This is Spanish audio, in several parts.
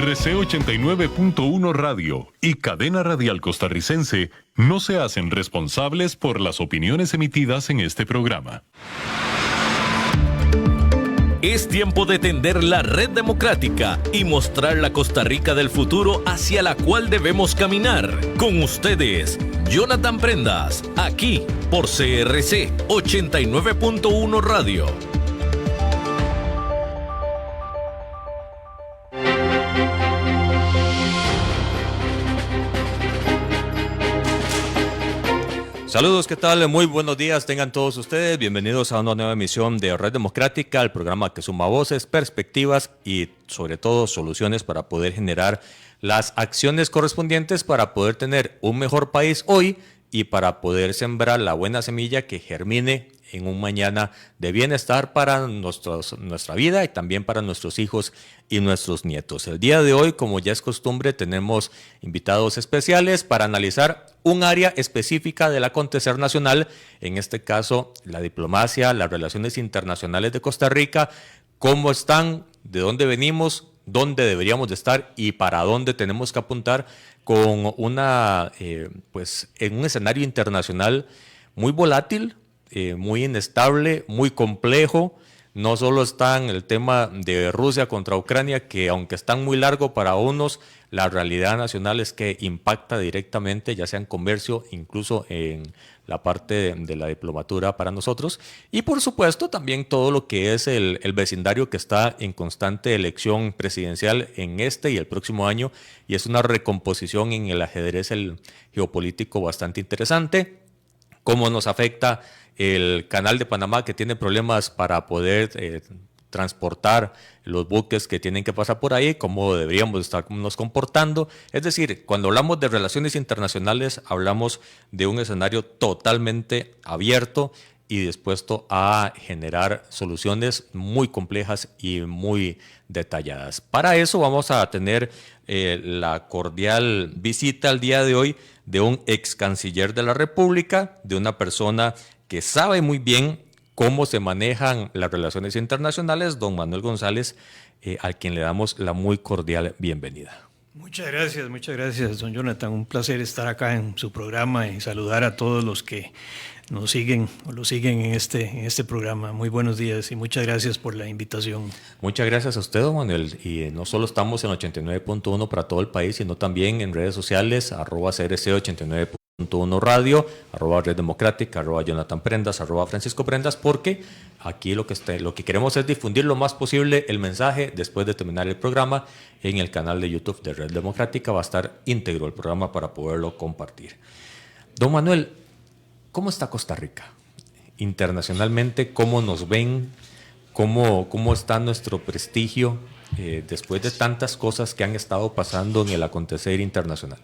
RC 89.1 Radio y Cadena Radial Costarricense no se hacen responsables por las opiniones emitidas en este programa. Es tiempo de tender la red democrática y mostrar la Costa Rica del futuro hacia la cual debemos caminar. Con ustedes, Jonathan Prendas, aquí por CRC 89.1 Radio. Saludos, ¿qué tal? Muy buenos días tengan todos ustedes. Bienvenidos a una nueva emisión de Red Democrática, el programa que suma voces, perspectivas y sobre todo soluciones para poder generar las acciones correspondientes para poder tener un mejor país hoy y para poder sembrar la buena semilla que germine en un mañana de bienestar para nuestra vida y también para nuestros hijos y nuestros nietos. El día de hoy, como ya es costumbre, tenemos invitados especiales para analizar un área específica del acontecer nacional, en este caso la diplomacia, las relaciones internacionales de Costa Rica, cómo están, de dónde venimos, dónde deberíamos de estar y para dónde tenemos que apuntar con en un escenario internacional muy volátil, muy inestable, muy complejo. No solo está en el tema de Rusia contra Ucrania, que aunque están muy largo para unos, la realidad nacional es que impacta directamente, ya sea en comercio, incluso en la parte de la diplomatura para nosotros. Y por supuesto también todo lo que es el vecindario que está en constante elección presidencial en este y el próximo año. Y es una recomposición en el ajedrez geopolítico bastante interesante. Cómo nos afecta el canal de Panamá, que tiene problemas para poder transportar los buques que tienen que pasar por ahí, cómo deberíamos estarnos comportando. Es decir, cuando hablamos de relaciones internacionales, hablamos de un escenario totalmente abierto y dispuesto a generar soluciones muy complejas y muy detalladas. Para eso vamos a tener la cordial visita al día de hoy de un ex canciller de la República, de una persona que sabe muy bien cómo se manejan las relaciones internacionales, don Manuel González, al quien le damos la muy cordial bienvenida. Muchas gracias, don Jonathan. Un placer estar acá en su programa y saludar a todos los que nos siguen o lo siguen en este programa. Muy buenos días y muchas gracias por la invitación. Muchas gracias a usted, don Manuel. Y no solo estamos en 89.1 para todo el país, sino también en redes sociales, @CRC89.1 Radio, @Red Democrática, @Jonathan Prendas, @Francisco Prendas, porque aquí lo que queremos es difundir lo más posible el mensaje después de terminar el programa. En el canal de YouTube de Red Democrática va a estar íntegro el programa para poderlo compartir. Don Manuel, ¿cómo está Costa Rica? Internacionalmente, ¿cómo nos ven? ¿Cómo está nuestro prestigio después de tantas cosas que han estado pasando en el acontecer internacional?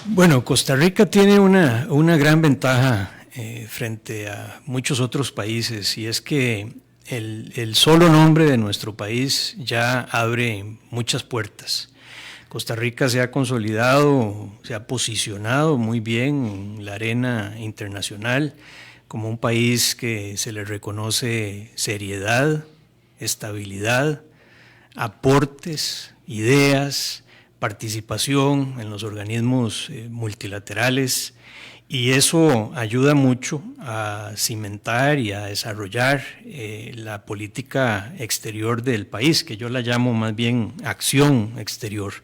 Bueno, Costa Rica tiene una gran ventaja frente a muchos otros países, y es que el solo nombre de nuestro país ya abre muchas puertas. Costa Rica se ha consolidado, se ha posicionado muy bien en la arena internacional como un país que se le reconoce seriedad, estabilidad, aportes, ideas, participación en los organismos multilaterales, y eso ayuda mucho a cimentar y a desarrollar la política exterior del país, que yo la llamo más bien acción exterior,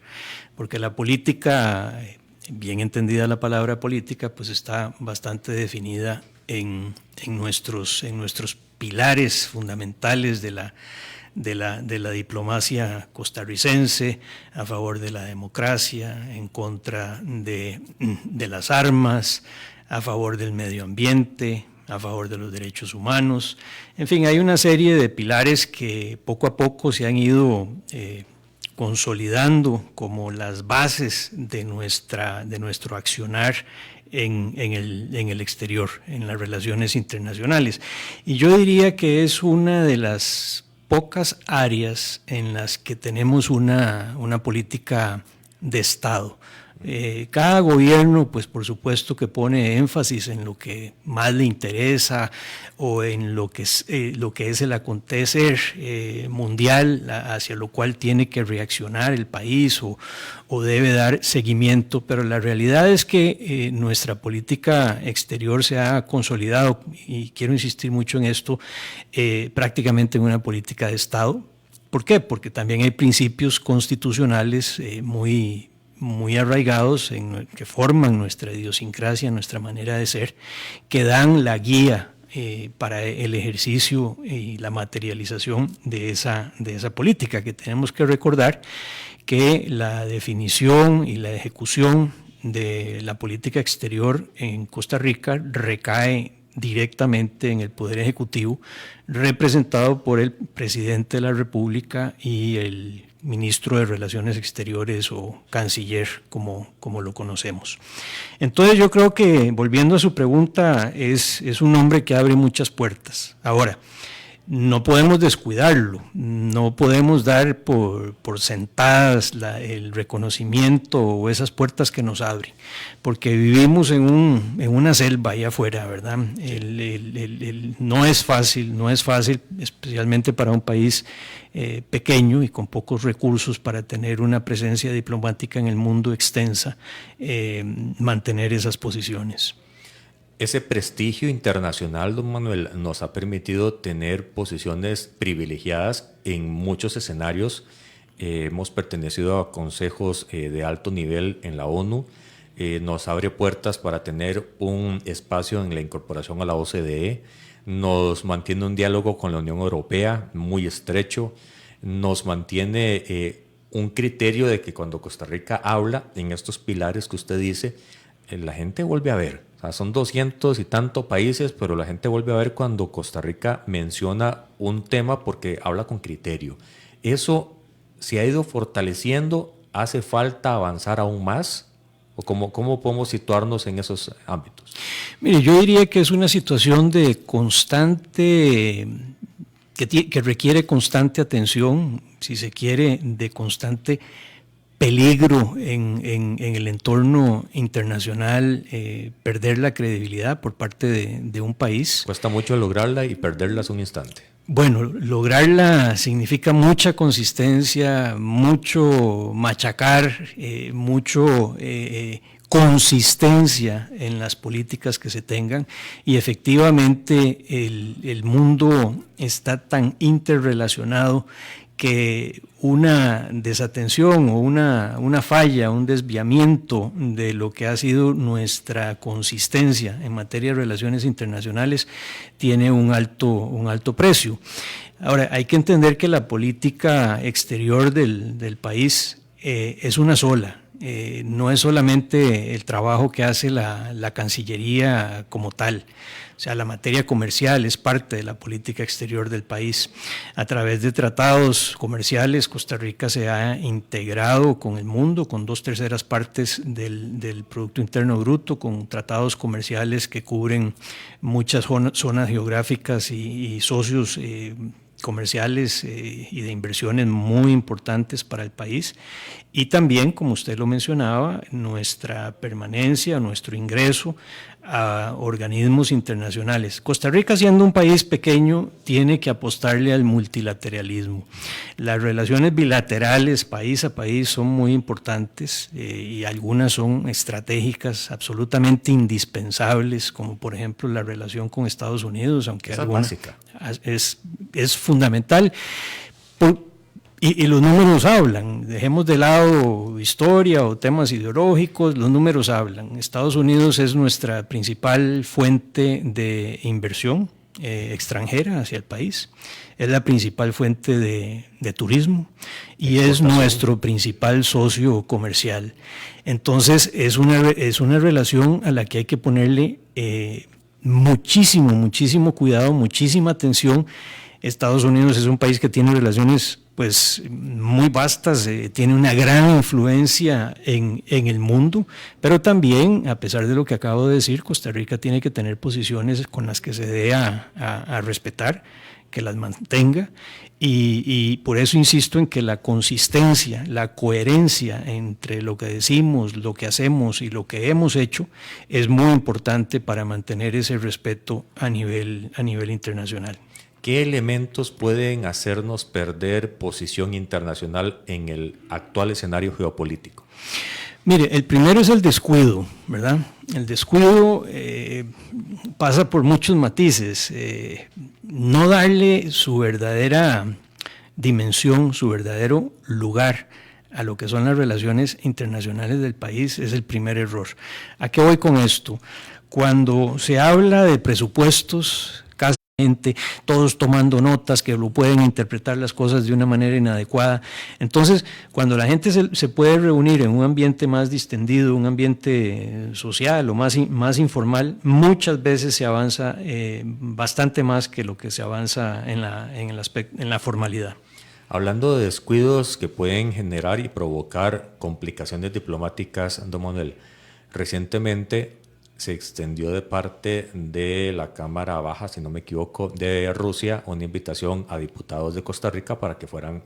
porque la política, bien entendida la palabra política, pues está bastante definida en nuestros pilares fundamentales de la diplomacia costarricense, a favor de la democracia, en contra de las armas, a favor del medio ambiente, a favor de los derechos humanos. En fin, hay una serie de pilares que poco a poco se han ido consolidando como las bases de nuestro accionar en el exterior, en las relaciones internacionales. Y yo diría que es una de las pocas áreas en las que tenemos una política de Estado. Cada gobierno, pues por supuesto que pone énfasis en lo que más le interesa o en lo que es el acontecer mundial hacia lo cual tiene que reaccionar el país o debe dar seguimiento, pero la realidad es que nuestra política exterior se ha consolidado, y quiero insistir mucho en esto, prácticamente en una política de Estado. ¿Por qué? Porque también hay principios constitucionales muy arraigados que forman nuestra idiosincrasia, nuestra manera de ser, que dan la guía para el ejercicio y la materialización de esa política, que tenemos que recordar que la definición y la ejecución de la política exterior en Costa Rica recae directamente en el Poder Ejecutivo, representado por el Presidente de la República y el Ministro de Relaciones Exteriores o Canciller, como lo conocemos. Entonces yo creo que, volviendo a su pregunta, es un hombre que abre muchas puertas. Ahora, no podemos descuidarlo, no podemos dar por sentadas el reconocimiento o esas puertas que nos abren, porque vivimos en una selva allá afuera, ¿verdad? No es fácil, especialmente para un país pequeño y con pocos recursos para tener una presencia diplomática en el mundo extensa, mantener esas posiciones. Ese prestigio internacional, don Manuel, nos ha permitido tener posiciones privilegiadas en muchos escenarios. Hemos pertenecido a consejos de alto nivel en la ONU. Nos abre puertas para tener un espacio en la incorporación a la OCDE. Nos mantiene un diálogo con la Unión Europea muy estrecho. Nos mantiene un criterio de que cuando Costa Rica habla en estos pilares que usted dice, la gente vuelve a ver. O sea, son 200 y tantos países, pero la gente vuelve a ver cuando Costa Rica menciona un tema porque habla con criterio. ¿Eso se ha ido fortaleciendo? ¿Hace falta avanzar aún más? ¿O cómo podemos situarnos en esos ámbitos? Mire, yo diría que es una situación de constante, que requiere constante atención, si se quiere, de constante peligro en el entorno internacional, perder la credibilidad por parte de un país. Cuesta mucho lograrla y perderla es un instante. Bueno, lograrla significa mucha consistencia, mucho machacar, mucho consistencia en las políticas que se tengan, y efectivamente el mundo está tan interrelacionado que una desatención o una falla, un desviamiento de lo que ha sido nuestra consistencia en materia de relaciones internacionales tiene un alto precio. Ahora, hay que entender que la política exterior del país es una sola. No es solamente el trabajo que hace la Cancillería como tal. O sea, la materia comercial es parte de la política exterior del país. A través de tratados comerciales, Costa Rica se ha integrado con el mundo, con 2/3 partes del Producto Interno Bruto, con tratados comerciales que cubren muchas zonas geográficas y socios comerciales y de inversiones muy importantes para el país. Y también, como usted lo mencionaba, nuestra permanencia, nuestro ingreso a organismos internacionales. Costa Rica, siendo un país pequeño, tiene que apostarle al multilateralismo. Las relaciones bilaterales país a país son muy importantes y algunas son estratégicas, absolutamente indispensables, como por ejemplo la relación con Estados Unidos, aunque esa básica. Es fundamental. Y los números hablan, dejemos de lado historia o temas ideológicos, los números hablan. Estados Unidos es nuestra principal fuente de inversión extranjera hacia el país, es la principal fuente de turismo y es nuestro principal socio comercial. Entonces es una relación a la que hay que ponerle muchísimo cuidado, muchísima atención. Estados Unidos es un país que tiene relaciones pues muy vastas, tiene una gran influencia en el mundo, pero también, a pesar de lo que acabo de decir, Costa Rica tiene que tener posiciones con las que se dé a respetar, que las mantenga, y por eso insisto en que la consistencia, la coherencia entre lo que decimos, lo que hacemos y lo que hemos hecho es muy importante para mantener ese respeto a nivel internacional. ¿Qué elementos pueden hacernos perder posición internacional en el actual escenario geopolítico? Mire, el primero es el descuido, ¿verdad? El descuido pasa por muchos matices. No darle su verdadera dimensión, su verdadero lugar a lo que son las relaciones internacionales del país es el primer error. ¿A qué voy con esto? Cuando se habla de presupuestos, todos tomando notas que lo pueden interpretar las cosas de una manera inadecuada. Entonces, cuando la gente se puede reunir en un ambiente más distendido, un ambiente social o más informal, muchas veces se avanza bastante más que lo que se avanza en la formalidad. Hablando de descuidos que pueden generar y provocar complicaciones diplomáticas, don Manuel, recientemente se extendió de parte de la Cámara Baja, si no me equivoco, de Rusia, una invitación a diputados de Costa Rica para que fueran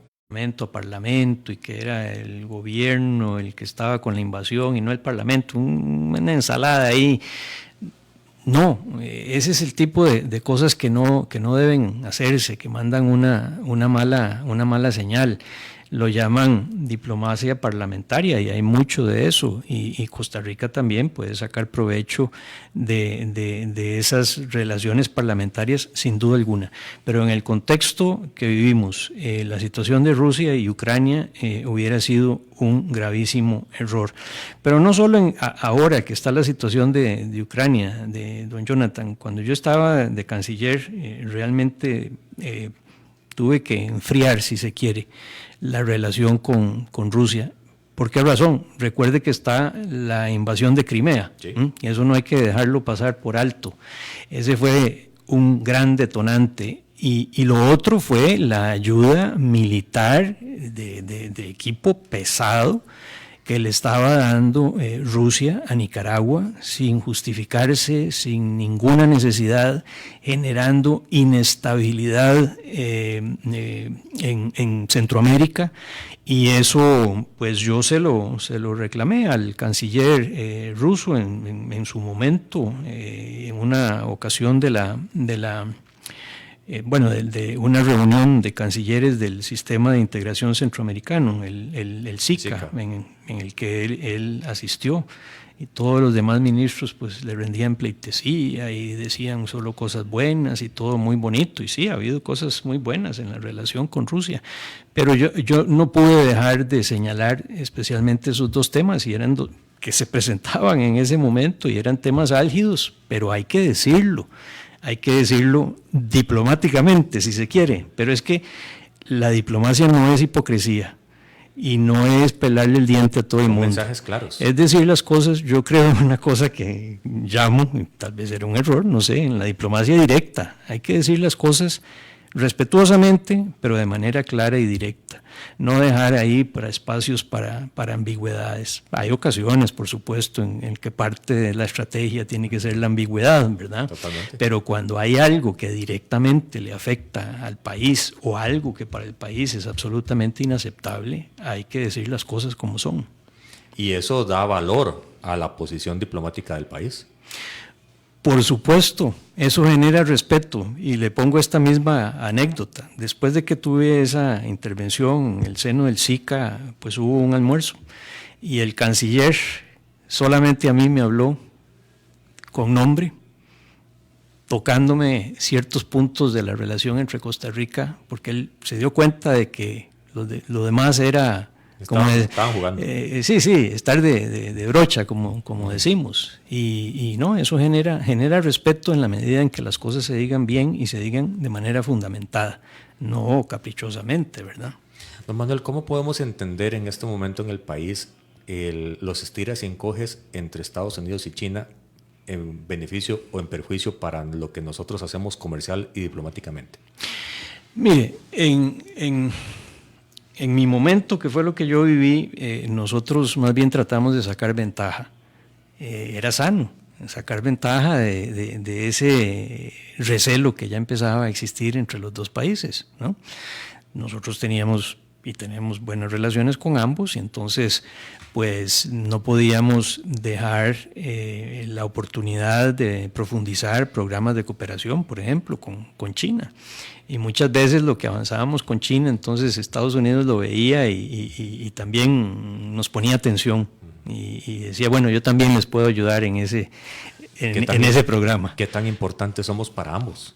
Parlamento, y que era el gobierno el que estaba con la invasión y no el Parlamento, una ensalada ahí. No, ese es el tipo de cosas que no deben hacerse, que mandan una mala señal. Lo llaman diplomacia parlamentaria y hay mucho de eso, y Costa Rica también puede sacar provecho de esas relaciones parlamentarias sin duda alguna. Pero en el contexto que vivimos, la situación de Rusia y Ucrania hubiera sido un gravísimo error. Pero no solo ahora que está la situación de Ucrania, de don Jonathan. Cuando yo estaba de canciller, realmente tuve que enfriar, si se quiere, la relación con Rusia. ¿Por qué razón? Recuerde que está la invasión de Crimea, sí. Y eso no hay que dejarlo pasar por alto. Ese fue un gran detonante. Y lo otro fue la ayuda militar de equipo pesado que le estaba dando Rusia a Nicaragua sin justificarse, sin ninguna necesidad, generando inestabilidad en Centroamérica, y eso pues yo se lo reclamé al canciller ruso en su momento, en una ocasión de una reunión de cancilleres del Sistema de Integración Centroamericano, el SICA. En el que él asistió, y todos los demás ministros pues le rendían pleitesía y decían solo cosas buenas y todo muy bonito, y sí, ha habido cosas muy buenas en la relación con Rusia, pero yo no pude dejar de señalar especialmente esos dos temas, y eran que se presentaban en ese momento y eran temas álgidos, pero hay que decirlo diplomáticamente si se quiere, pero es que la diplomacia no es hipocresía y no es pelarle el diente a todo el mundo. Mensajes claros. Es decir las cosas. Yo creo en una cosa que llamo, y tal vez era un error, no sé, en la diplomacia directa. Hay que decir las cosas respetuosamente, pero de manera clara y directa. No dejar ahí para espacios para ambigüedades. Hay ocasiones, por supuesto, en que parte de la estrategia tiene que ser la ambigüedad, ¿verdad? Totalmente. Pero cuando hay algo que directamente le afecta al país, o algo que para el país es absolutamente inaceptable, hay que decir las cosas como son. Y eso da valor a la posición diplomática del país. Por supuesto, eso genera respeto, y le pongo esta misma anécdota. Después de que tuve esa intervención en el seno del SICA, pues hubo un almuerzo, y el canciller solamente a mí me habló con nombre, tocándome ciertos puntos de la relación entre Costa Rica, porque él se dio cuenta de que lo demás era... Estaban jugando. Sí, estar de brocha, como decimos. Y no, eso genera respeto en la medida en que las cosas se digan bien y se digan de manera fundamentada, no caprichosamente, ¿verdad? Don Manuel, ¿cómo podemos entender en este momento en el país los estiras y encoges entre Estados Unidos y China en beneficio o en perjuicio para lo que nosotros hacemos comercial y diplomáticamente? Mire, en mi momento, que fue lo que yo viví, nosotros más bien tratamos de sacar ventaja. Era sano. sacar ventaja de ese recelo que ya empezaba a existir entre los dos países, ¿no? Nosotros teníamos y tenemos buenas relaciones con ambos, y entonces pues no podíamos dejar la oportunidad de profundizar programas de cooperación, por ejemplo, con China. Y muchas veces lo que avanzábamos con China, entonces Estados Unidos lo veía y también nos ponía atención y decía, bueno, yo también les puedo ayudar en ese programa. ¿Qué tan importantes somos para ambos?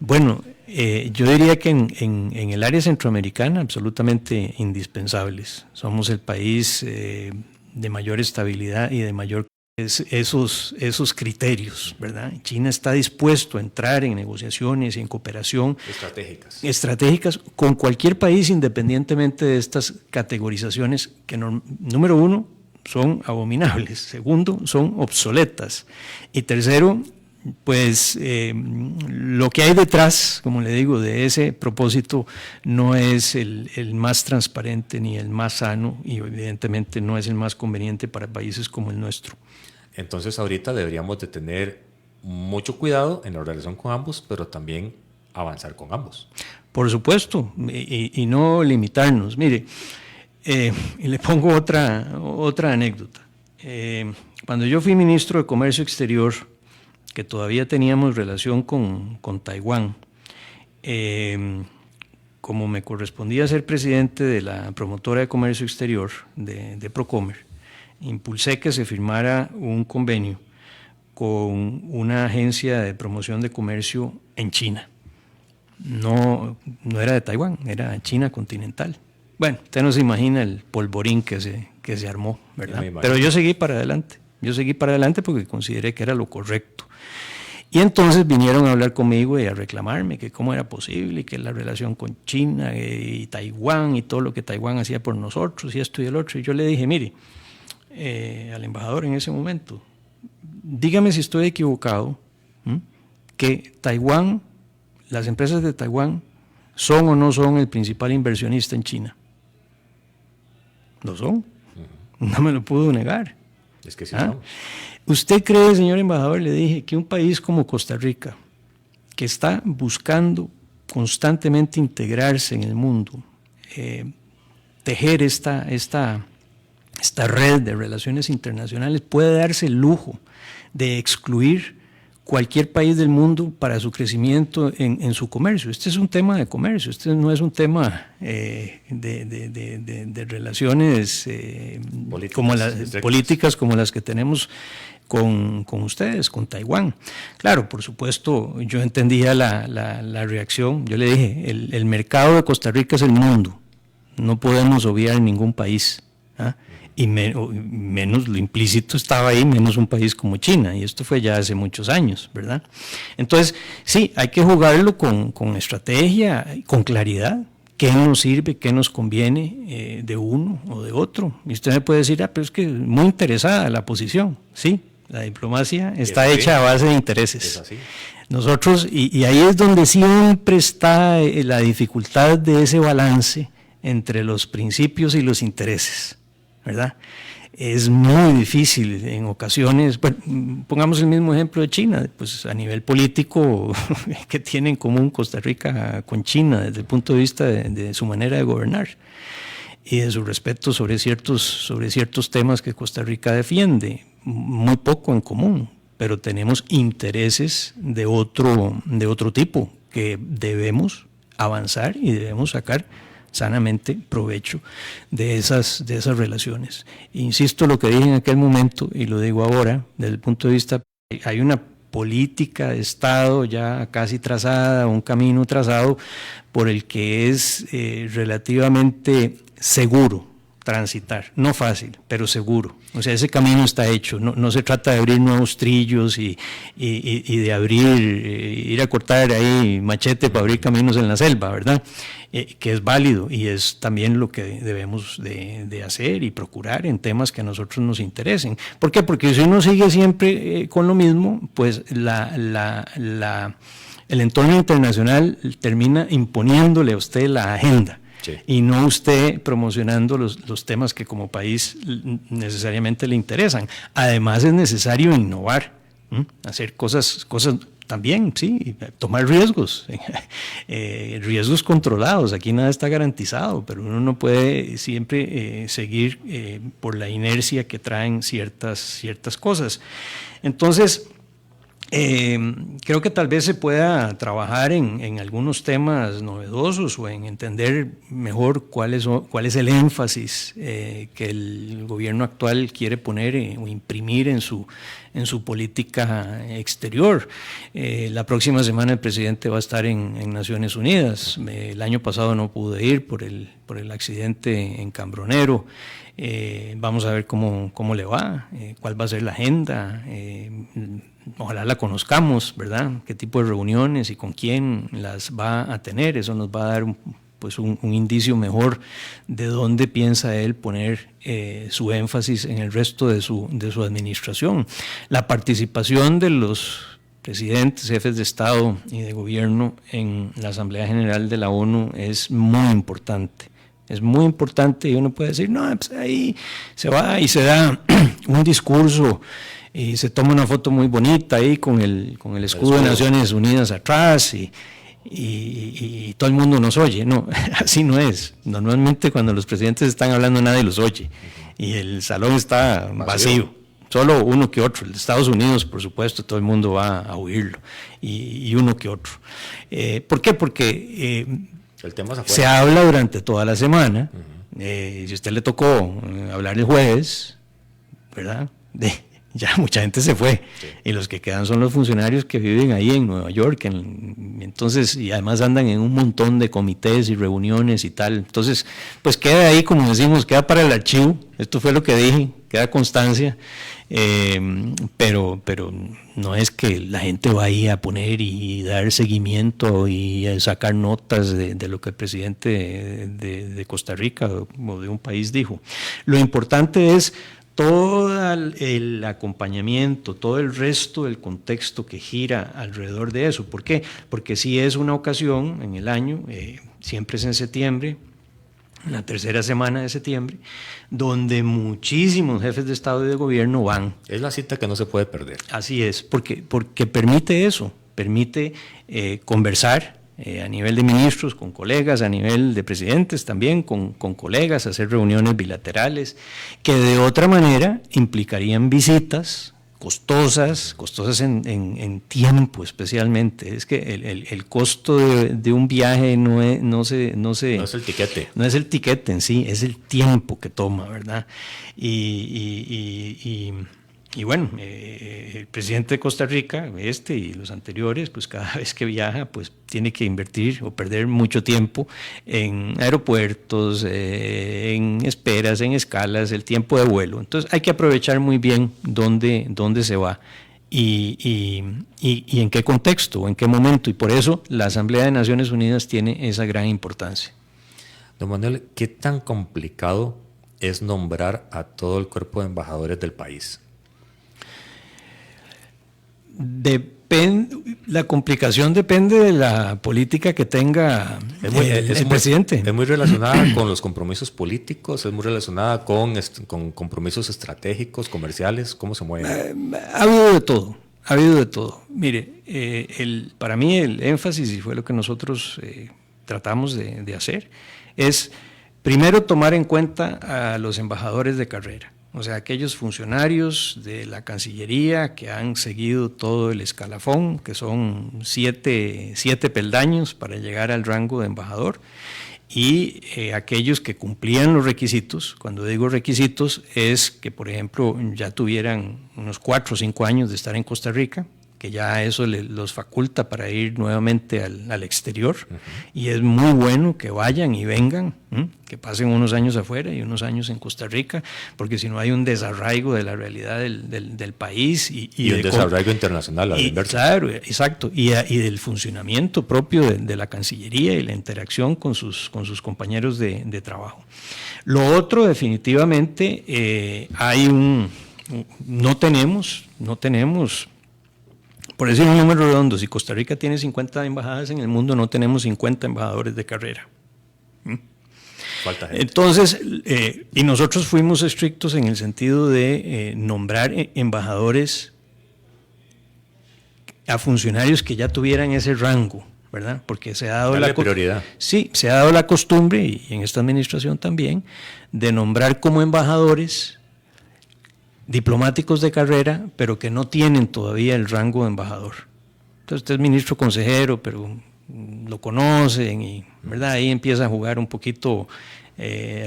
Bueno, yo diría que en el área centroamericana absolutamente indispensables. Somos el país de mayor estabilidad y de mayor esos criterios, ¿verdad? China está dispuesto a entrar en negociaciones y en cooperación estratégicas con cualquier país, independientemente de estas categorizaciones que, número uno, son abominables, segundo, son obsoletas, y tercero, pues lo que hay detrás, como le digo, de ese propósito no es el más transparente ni el más sano, y evidentemente no es el más conveniente para países como el nuestro. Entonces ahorita deberíamos de tener mucho cuidado en la relación con ambos, pero también avanzar con ambos. Por supuesto, y no limitarnos. Mire, y le pongo otra anécdota. Cuando yo fui ministro de Comercio Exterior, que todavía teníamos relación con Taiwán, como me correspondía ser presidente de la promotora de comercio exterior de Procomer, impulsé que se firmara un convenio con una agencia de promoción de comercio en China. No era de Taiwán, era China continental. Bueno, usted no se imagina el polvorín que se armó, ¿verdad? Pero yo seguí para adelante porque consideré que era lo correcto. Y entonces vinieron a hablar conmigo y a reclamarme que cómo era posible, que la relación con China y Taiwán y todo lo que Taiwán hacía por nosotros y esto y el otro. Y yo le dije, mire, al embajador en ese momento, dígame si estoy equivocado, que Taiwán, las empresas de Taiwán, son o no son el principal inversionista en China. ¿Lo son? No me lo puedo negar. Es que sí son. ¿Usted cree, señor embajador, le dije, que un país como Costa Rica, que está buscando constantemente integrarse en el mundo, tejer esta red de relaciones internacionales, puede darse el lujo de excluir cualquier país del mundo para su crecimiento en su comercio? Este es un tema de comercio, este no es un tema de relaciones políticas como las que tenemos con ustedes, con Taiwán. Claro, por supuesto, yo entendía la reacción. Yo le dije, el mercado de Costa Rica es el mundo, no podemos obviar ningún país, y menos lo implícito estaba ahí, menos un país como China, y esto fue ya hace muchos años, ¿verdad? Entonces, sí, hay que jugarlo con estrategia, con claridad, qué nos sirve, qué nos conviene de uno o de otro. Y usted me puede decir, pero es que es muy interesada la posición. Sí, la diplomacia está hecha a base de intereses. Es así. Nosotros, y ahí es donde siempre está la dificultad de ese balance entre los principios y los intereses, ¿verdad? Es muy difícil en ocasiones. Bueno, pongamos el mismo ejemplo de China, pues a nivel político, que tiene en común Costa Rica con China desde el punto de vista de su manera de gobernar y de su respeto sobre ciertos temas que Costa Rica defiende. Muy poco en común, pero tenemos intereses de otro tipo que debemos avanzar y debemos sacar sanamente provecho de esas relaciones. Insisto lo que dije en aquel momento y lo digo ahora, desde el punto de vista, hay una política de Estado ya casi trazada, un camino trazado por el que es relativamente seguro transitar, no fácil, pero seguro. O sea, ese camino está hecho, no se trata de abrir nuevos trillos y de ir a cortar ahí machete para abrir caminos en la selva, ¿verdad? Que es válido y es también lo que debemos de hacer y procurar en temas que a nosotros nos interesen. ¿Por qué? Porque si uno sigue siempre con lo mismo, pues el entorno internacional termina imponiéndole a usted la agenda. Sí. Y no usted promocionando los temas que como país necesariamente le interesan. Además es necesario innovar, hacer cosas también, sí, tomar riesgos, riesgos controlados. Aquí nada está garantizado, pero uno no puede siempre seguir por la inercia que traen ciertas cosas. Entonces, creo que tal vez se pueda trabajar en algunos temas novedosos o en entender mejor cuál es el énfasis que el gobierno actual quiere poner o imprimir en su política exterior. La próxima semana el presidente va a estar en Naciones Unidas. El año pasado no pude ir por el accidente en Cambronero. Vamos a ver cómo le va, cuál va a ser la agenda. Ojalá la conozcamos, ¿verdad? Qué tipo de reuniones y con quién las va a tener. Eso nos va a dar un indicio mejor de dónde piensa él poner su énfasis en el resto de su administración. La participación de los presidentes, jefes de Estado y de gobierno en la Asamblea General de la ONU es muy importante. Es muy importante y uno puede decir, no, pues ahí se va y se da un discurso y se toma una foto muy bonita ahí con el escudo de Naciones Unidas atrás y todo el mundo nos oye. No, así no es. Normalmente cuando los presidentes están hablando nadie los oye y el salón está vacío. Solo uno que otro. En Estados Unidos, por supuesto, todo el mundo va a oírlo y uno que otro. ¿Por qué? Porque el tema se habla durante toda la semana. Si a usted le tocó hablar el jueves, ¿verdad? Ya mucha gente se fue, sí. Y los que quedan son los funcionarios que viven ahí en Nueva York, entonces, y además andan en un montón de comités y reuniones y tal, entonces, pues queda ahí, como decimos, queda para el archivo, esto fue lo que dije, queda constancia, pero no es que la gente vaya a poner y dar seguimiento y sacar notas de lo que el presidente de Costa Rica o de un país dijo. Lo importante es todo el acompañamiento, todo el resto del contexto que gira alrededor de eso. ¿Por qué? Porque sí es una ocasión en el año, siempre es en septiembre, la tercera semana de septiembre, donde muchísimos jefes de Estado y de gobierno van. Es la cita que no se puede perder. Así es, porque permite eso, permite conversar a nivel de ministros, con colegas, a nivel de presidentes también, con colegas, hacer reuniones bilaterales, que de otra manera implicarían visitas costosas en tiempo especialmente. Es que el costo de un viaje no es el tiquete. No es el tiquete en sí, es el tiempo que toma, ¿verdad? Y bueno, el presidente de Costa Rica, y los anteriores, pues cada vez que viaja, pues tiene que invertir o perder mucho tiempo en aeropuertos, en esperas, en escalas, el tiempo de vuelo. Entonces hay que aprovechar muy bien dónde se va y en qué contexto, o en qué momento. Y por eso la Asamblea de Naciones Unidas tiene esa gran importancia. Don Manuel, ¿qué tan complicado es nombrar a todo el cuerpo de embajadores del país? La complicación depende de la política que tenga el presidente. Es muy relacionada con los compromisos políticos, es muy relacionada con compromisos estratégicos, comerciales. ¿Cómo se mueve? Ha habido de todo. Mire, para mí el énfasis, y fue lo que nosotros tratamos de hacer, es primero tomar en cuenta a los embajadores de carrera. O sea, aquellos funcionarios de la Cancillería que han seguido todo el escalafón, que son siete peldaños para llegar al rango de embajador, y aquellos que cumplían los requisitos. Cuando digo requisitos es que, por ejemplo, ya tuvieran unos 4 o 5 años de estar en Costa Rica, que ya eso los faculta para ir nuevamente al exterior, y es muy bueno que vayan y vengan, que pasen unos años afuera y unos años en Costa Rica, porque si no hay un desarraigo de la realidad del país. Y un desarraigo internacional. Claro, exacto, y del funcionamiento propio de la Cancillería y la interacción con sus compañeros de trabajo. Lo otro, definitivamente, no tenemos, por decir un número redondo, si Costa Rica tiene 50 embajadas en el mundo, no tenemos 50 embajadores de carrera. Falta gente. Entonces, y nosotros fuimos estrictos en el sentido de nombrar embajadores a funcionarios que ya tuvieran ese rango, ¿verdad? Porque se ha dado la prioridad. Sí, se ha dado la costumbre, y en esta administración también, de nombrar como embajadores diplomáticos de carrera, pero que no tienen todavía el rango de embajador. Entonces usted es ministro consejero, pero lo conocen y, ¿verdad? Ahí empieza a jugar un poquito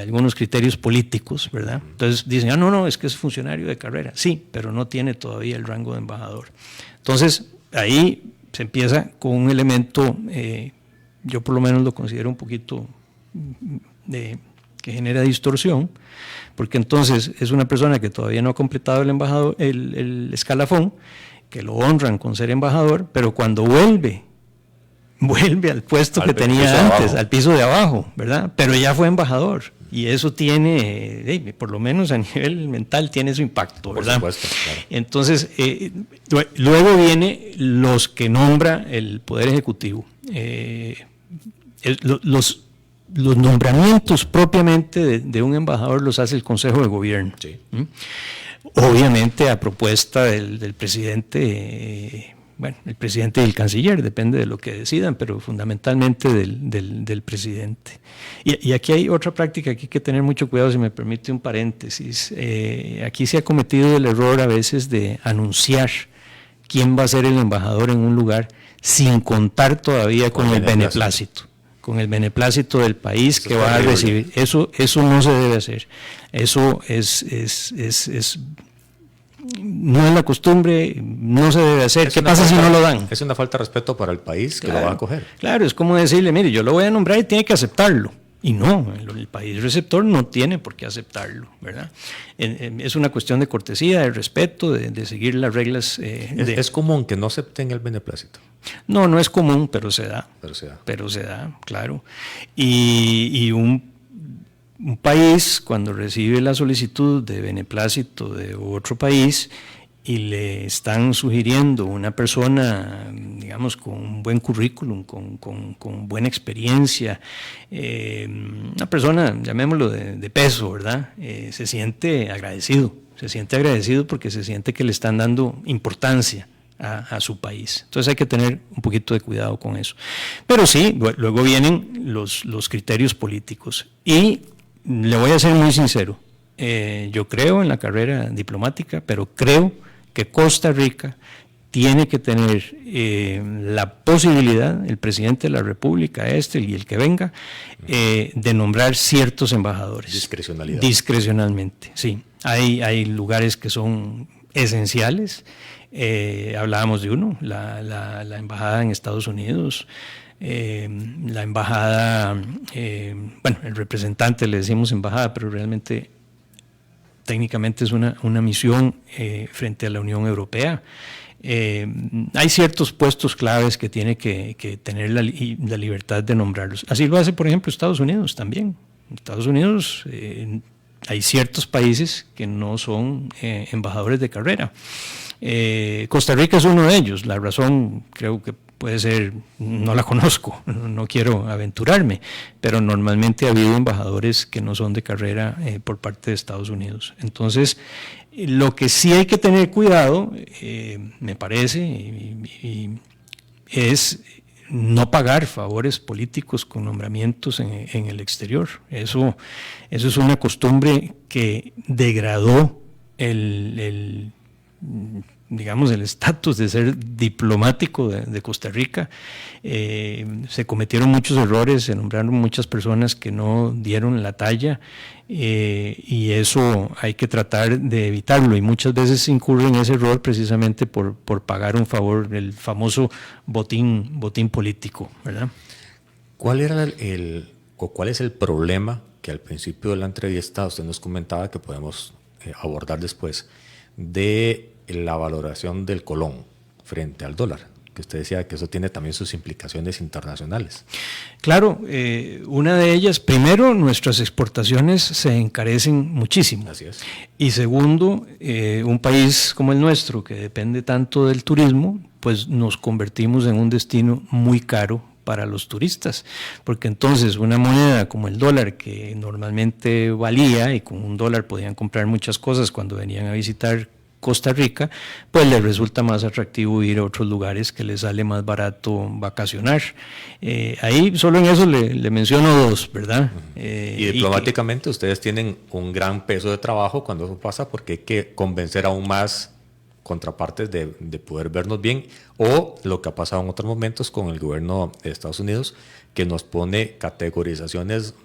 algunos criterios políticos, ¿verdad? Entonces dicen, no, es que es funcionario de carrera. Sí, pero no tiene todavía el rango de embajador. Entonces, ahí se empieza con un elemento, yo por lo menos lo considero un poquito que genera distorsión, porque entonces es una persona que todavía no ha completado el escalafón, que lo honran con ser embajador, pero cuando vuelve al puesto que tenía antes, al piso de abajo, ¿verdad? Pero ya fue embajador, y eso tiene, por lo menos a nivel mental, tiene su impacto, ¿verdad? Por supuesto, claro. Entonces, luego viene los que nombra el Poder Ejecutivo. Los nombramientos propiamente de un embajador los hace el Consejo de Gobierno. Sí. Obviamente a propuesta del presidente, el presidente y el canciller, depende de lo que decidan, pero fundamentalmente del presidente. Y aquí hay otra práctica que hay que tener mucho cuidado, si me permite un paréntesis. Aquí se ha cometido el error a veces de anunciar quién va a ser el embajador en un lugar sin contar todavía con el beneplácito. Con el beneplácito del país que va a recibir. Eso no se debe hacer. Eso no es la costumbre, no se debe hacer. ¿Qué pasa si no lo dan? Es una falta de respeto para el país que lo va a acoger. Claro, es como decirle, mire, yo lo voy a nombrar y tiene que aceptarlo. Y no, el país receptor no tiene por qué aceptarlo, ¿verdad? Es una cuestión de cortesía, de respeto, de seguir las reglas. ¿Es común que no acepten el beneplácito? No es común, pero se da. Pero se da, claro. Y un país, cuando recibe la solicitud de beneplácito de otro país y le están sugiriendo una persona, digamos, con un buen currículum, con buena experiencia, una persona, llamémoslo de peso, ¿verdad? Se siente agradecido porque se siente que le están dando importancia a su país. Entonces hay que tener un poquito de cuidado con eso. Pero sí, luego vienen los criterios políticos. Y le voy a ser muy sincero, yo creo en la carrera diplomática, pero creo que Costa Rica tiene que tener la posibilidad, el presidente de la República, y el que venga, de nombrar ciertos embajadores. Discrecionalidad. Discrecionalmente, sí. Hay lugares que son esenciales. Hablábamos de uno, la embajada en Estados Unidos, la embajada, el representante le decimos embajada, pero realmente técnicamente es una misión frente a la Unión Europea. Hay ciertos puestos claves que tiene que tener la libertad de nombrarlos. Así lo hace, por ejemplo, Estados Unidos también. En Estados Unidos hay ciertos países que no son embajadores de carrera. Costa Rica es uno de ellos. La razón creo que puede ser, no la conozco, no quiero aventurarme, pero normalmente ha habido embajadores que no son de carrera por parte de Estados Unidos. Entonces, lo que sí hay que tener cuidado, me parece, es no pagar favores políticos con nombramientos en el exterior. Eso es una costumbre que degradó digamos, el estatus de ser diplomático de Costa Rica. Se cometieron muchos errores, se nombraron muchas personas que no dieron la talla, y eso hay que tratar de evitarlo, y muchas veces se incurre en ese error precisamente por pagar un favor, el famoso botín político, ¿verdad? ¿Cuál es el problema que al principio de la entrevista usted nos comentaba que podemos abordar después, de la valoración del colón frente al dólar? Que usted decía que eso tiene también sus implicaciones internacionales. Claro, una de ellas, primero, nuestras exportaciones se encarecen muchísimo. Así es. Y segundo, un país como el nuestro, que depende tanto del turismo, pues nos convertimos en un destino muy caro para los turistas, porque entonces una moneda como el dólar, que normalmente valía, y con un dólar podían comprar muchas cosas cuando venían a visitar Costa Rica, pues les resulta más atractivo ir a otros lugares que les sale más barato vacacionar. Ahí solo en eso le menciono dos, ¿verdad? Y diplomáticamente ustedes tienen un gran peso de trabajo cuando eso pasa, porque hay que convencer aún más contrapartes de poder vernos bien, o lo que ha pasado en otros momentos con el gobierno de Estados Unidos, que nos pone categorizaciones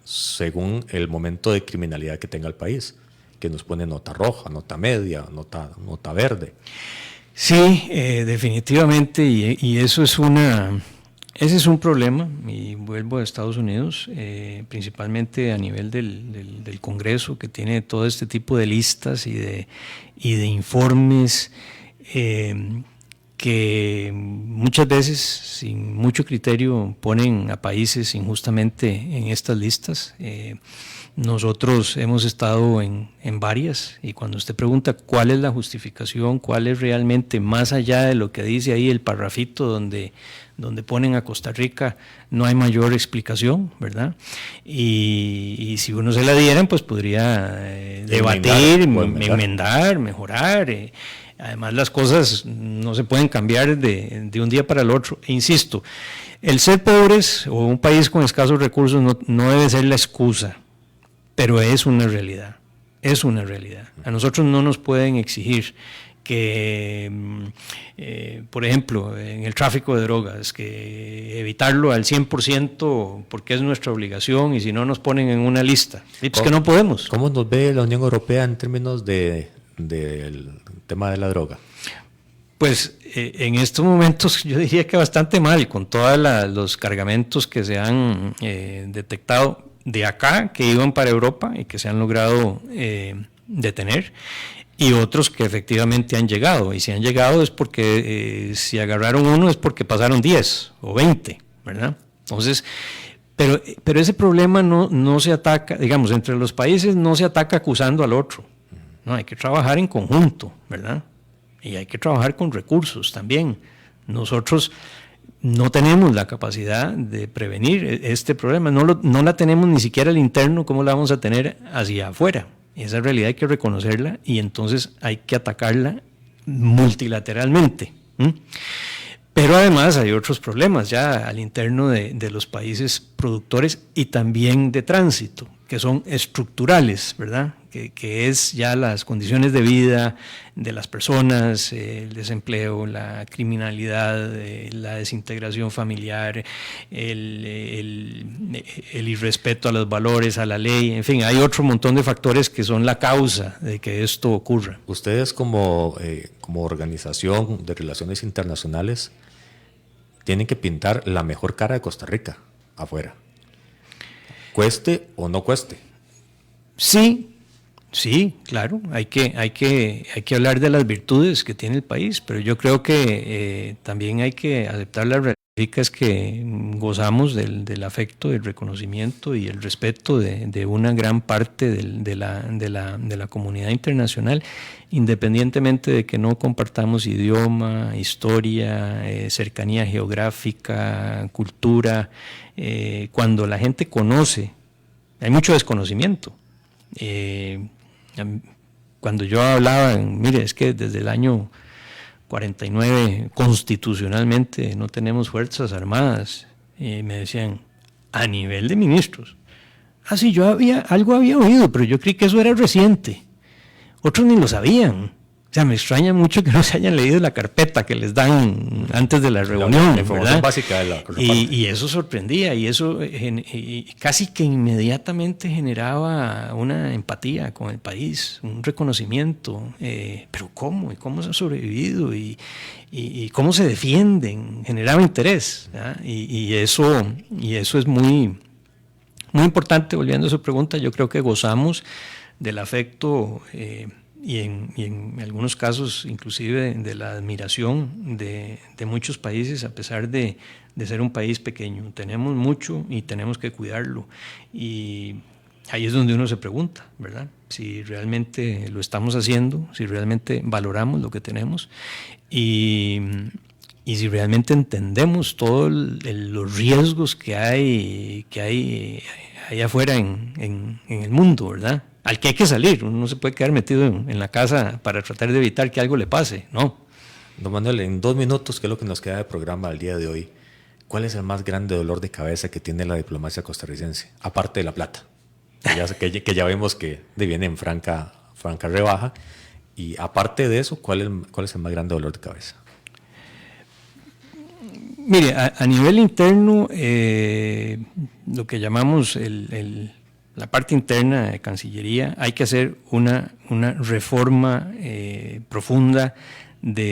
según el momento de criminalidad que tenga el país, que nos pone nota roja, nota media, nota verde. Sí, definitivamente, y eso es ese es un problema, y vuelvo a Estados Unidos, principalmente a nivel del Congreso, que tiene todo este tipo de listas y de informes que muchas veces, sin mucho criterio, ponen a países injustamente en estas listas. Nosotros hemos estado en varias, y cuando usted pregunta cuál es la justificación, cuál es realmente, más allá de lo que dice ahí el parrafito donde ponen a Costa Rica, no hay mayor explicación, ¿verdad? Y si uno se la dieran, pues podría debatir, enmendar, mejorar. Además, las cosas no se pueden cambiar de un día para el otro. E insisto, el ser pobres o un país con escasos recursos no debe ser la excusa, pero es una realidad, es una realidad. A nosotros no nos pueden exigir que, por ejemplo, en el tráfico de drogas, que evitarlo al 100% porque es nuestra obligación, y si no nos ponen en una lista, y pues que no podemos. ¿Cómo nos ve la Unión Europea en términos del tema de la droga? Pues en estos momentos yo diría que bastante mal, con todos los cargamentos que se han detectado de acá, que iban para Europa y que se han logrado detener, y otros que efectivamente han llegado, y si han llegado es porque si agarraron uno es porque pasaron 10 o 20, ¿verdad? Entonces, pero ese problema no se ataca, digamos, entre los países no se ataca acusando al otro, no, hay que trabajar en conjunto, ¿verdad? Y hay que trabajar con recursos también. Nosotros no tenemos la capacidad de prevenir este problema, no la tenemos ni siquiera al interno, ¿cómo la vamos a tener hacia afuera? Esa realidad hay que reconocerla, y entonces hay que atacarla multilateralmente. Pero además hay otros problemas ya al interno de los países productores y también de tránsito, que son estructurales, ¿verdad? Que es ya las condiciones de vida de las personas, el desempleo, la criminalidad, la desintegración familiar, el irrespeto a los valores, a la ley, en fin, hay otro montón de factores que son la causa de que esto ocurra. Ustedes como organización de relaciones internacionales tienen que pintar la mejor cara de Costa Rica afuera, cueste o no cueste. Sí, claro, hay que hablar de las virtudes que tiene el país, pero yo creo que también hay que aceptar la realidad es que gozamos del afecto, del reconocimiento y el respeto de una gran parte de la comunidad internacional, independientemente de que no compartamos idioma, historia, cercanía geográfica, cultura. Cuando la gente conoce, hay mucho desconocimiento. Cuando yo hablaba, mire, es que desde el año 49 constitucionalmente no tenemos fuerzas armadas, me decían, a nivel de ministros. Sí, yo algo había oído, pero yo creí que eso era reciente. Otros ni lo sabían. O sea, me extraña mucho que no se hayan leído la carpeta que les dan antes de la reunión, la información ¿verdad? Básica de la y eso sorprendía, y eso casi que inmediatamente generaba una empatía con el país, un reconocimiento. Pero ¿cómo? ¿Y cómo se ha sobrevivido? ¿Y cómo se defienden? Generaba interés, ¿verdad? Y eso es muy, muy importante. Volviendo a su pregunta, yo creo que gozamos del afecto y en algunos casos inclusive de la admiración de muchos países, a pesar de ser un país pequeño. Tenemos mucho y tenemos que cuidarlo, y ahí es donde uno se pregunta, ¿verdad? Si realmente lo estamos haciendo, si realmente valoramos lo que tenemos, y si realmente entendemos todos los riesgos que hay allá afuera en el mundo, ¿verdad? al que hay que salir. Uno no se puede quedar metido en la casa para tratar de evitar que algo le pase, ¿no? Don Manuel, en 2 minutos, que es lo que nos queda de programa al día de hoy, ¿cuál es el más grande dolor de cabeza que tiene la diplomacia costarricense, aparte de la plata? Que ya vemos que viene en franca rebaja. Y aparte de eso, ¿cuál es el más grande dolor de cabeza? Mire, a nivel interno, lo que llamamos la parte interna de Cancillería, hay que hacer una reforma profunda de